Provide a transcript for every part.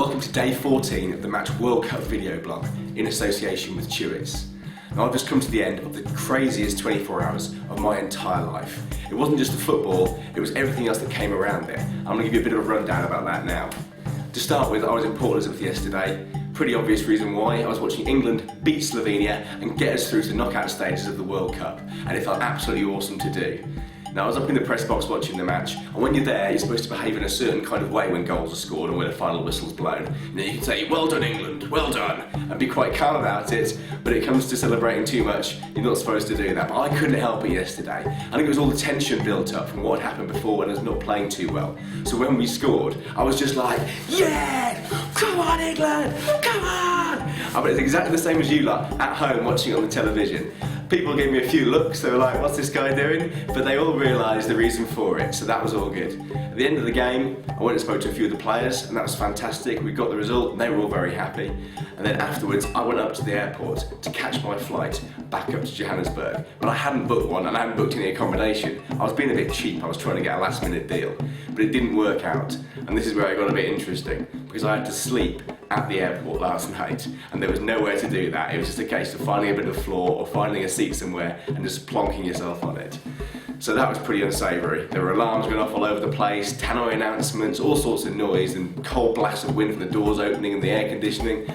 welcome to day 14 of the Match World Cup video blog in association with Chewits. Now I've just come to the end of the craziest 24 hours of my entire life. It wasn't just the football, it was everything else that came around it. I'm going to give you a bit of a rundown about that now. To start with, I was in Port Elizabeth yesterday. Pretty obvious reason why. I was watching England beat Slovenia and get us through to the knockout stages of the World Cup, and it felt absolutely awesome to do. Now I was up in the press box watching the match, and when you're there, you're supposed to behave in a certain kind of way when goals are scored and when the final whistle's blown. You can say, "Well done England, well done," and be quite calm about it, but it comes to celebrating too much, you're not supposed to do that. But I couldn't help it yesterday. I think it was all the tension built up from what had happened before when I was not playing too well. So when we scored, I was just like, "Yeah! Come on England! Come on!" I mean, it's exactly the same as you lot at home watching it on the television. People gave me a few looks, they were like, "What's this guy doing?" But they all realised the reason for it, so that was all good. At the end of the game, I went and spoke to a few of the players, and that was fantastic. We got the result, and they were all very happy. And then afterwards, I went up to the airport to catch my flight back up to Johannesburg. But I hadn't booked one, and I hadn't booked any accommodation. I was being a bit cheap, I was trying to get a last minute deal. But it didn't work out, and this is where it got a bit interesting, because I had to sleep at the airport last night, and there was nowhere to do that. It was just a case of finding a bit of floor or finding a seat somewhere and just plonking yourself on it. So that was pretty unsavoury. There were alarms going off all over the place, tannoy announcements, all sorts of noise and cold blasts of wind from the doors opening and the air conditioning.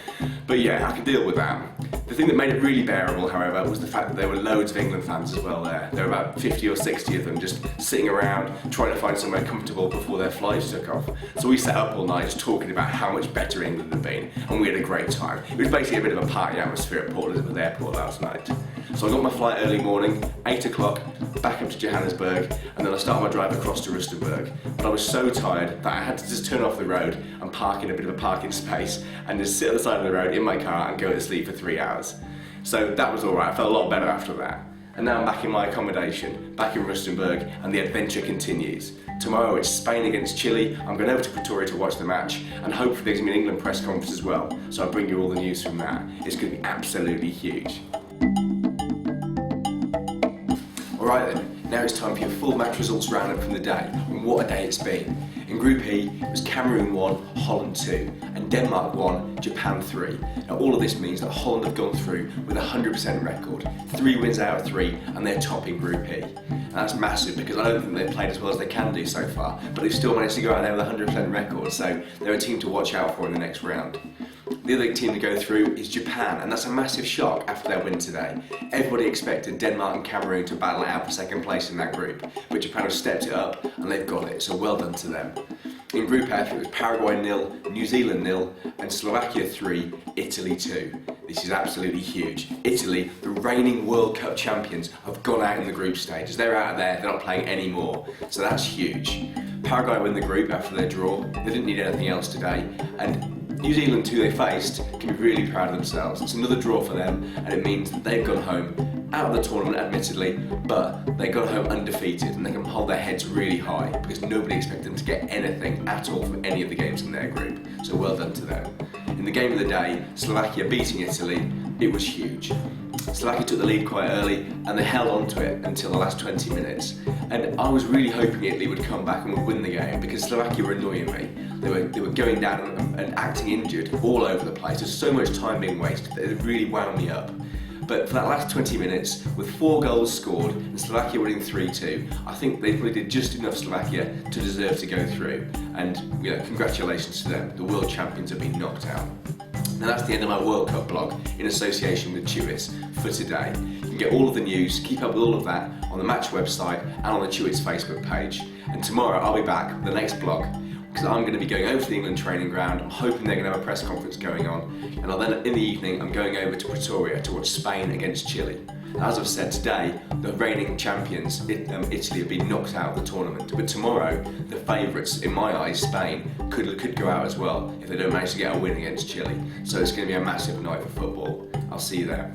But yeah, I could deal with that. The thing that made it really bearable, however, was the fact that there were loads of England fans as well there. There were about 50 or 60 of them just sitting around trying to find somewhere comfortable before their flights took off. So we sat up all night just talking about how much better England had been, and we had a great time. It was basically a bit of a party atmosphere at Port Elizabeth Airport last night. So I got my flight early morning, 8 o'clock, back up to Johannesburg, and then I started my drive across to Rustenburg. But I was so tired that I had to just turn off the road and park in a bit of a parking space and just sit on the side of the road in my car and go to sleep for 3 hours. So that was alright, I felt a lot better after that. And now I'm back in my accommodation, back in Rustenburg, and the adventure continues. Tomorrow it's Spain against Chile. I'm going over to Pretoria to watch the match, and hopefully there's going to be an England press conference as well, so I'll bring you all the news from that. It's going to be absolutely huge. Alright then, now it's time for your full match results roundup from the day, and what a day it's been. In Group E, it was Cameroon 1, Holland 2, and Denmark 1, Japan 3. Now all of this means that Holland have gone through with a 100% record, 3 wins out of 3, and they're topping Group E. And that's massive because I don't think they've played as well as they can do so far, but they've still managed to go out there with a 100% record, so they're a team to watch out for in the next round. The other team to go through is Japan, and that's a massive shock after their win today. Everybody expected Denmark and Cameroon to battle it out for second place in that group, but Japan have stepped it up and they've got it, so well done to them. In Group F, it was Paraguay 0, New Zealand 0, and Slovakia 3, Italy 2. This is absolutely huge. Italy, the reigning World Cup champions, have gone out in the group stages. They're out of there, they're not playing anymore, so that's huge. Paraguay win the group after their draw. They didn't need anything else today, and New Zealand, who they faced, can be really proud of themselves. It's another draw for them, and it means that they've gone home out of the tournament, admittedly, but they got home undefeated, and they can hold their heads really high because nobody expected them to get anything at all from any of the games in their group. So well done to them. In the game of the day, Slovakia beating Italy, it was huge. Slovakia took the lead quite early and they held on to it until the last 20 minutes. And I was really hoping Italy would come back and would win the game because Slovakia were annoying me. They were going down and acting injured all over the place. There's so much time being wasted that it really wound me up. But for that last 20 minutes, with 4 goals scored and Slovakia winning 3-2, I think they probably did just enough Slovakia to deserve to go through. And congratulations to them. The world champions have been knocked out. Now that's the end of my World Cup blog in association with Chewits for today. You can get all of the news, keep up with all of that on the Match website and on the Chewits Facebook page. And tomorrow I'll be back with the next blog because I'm going to be going over to the England training ground. I'm hoping they're going to have a press conference going on. And then in the evening I'm going over to Pretoria to watch Spain against Chile. As I've said today, the reigning champions, Italy, have been knocked out of the tournament. But tomorrow, the favourites, in my eyes, Spain, could go out as well if they don't manage to get a win against Chile. So it's going to be a massive night for football. I'll see you there.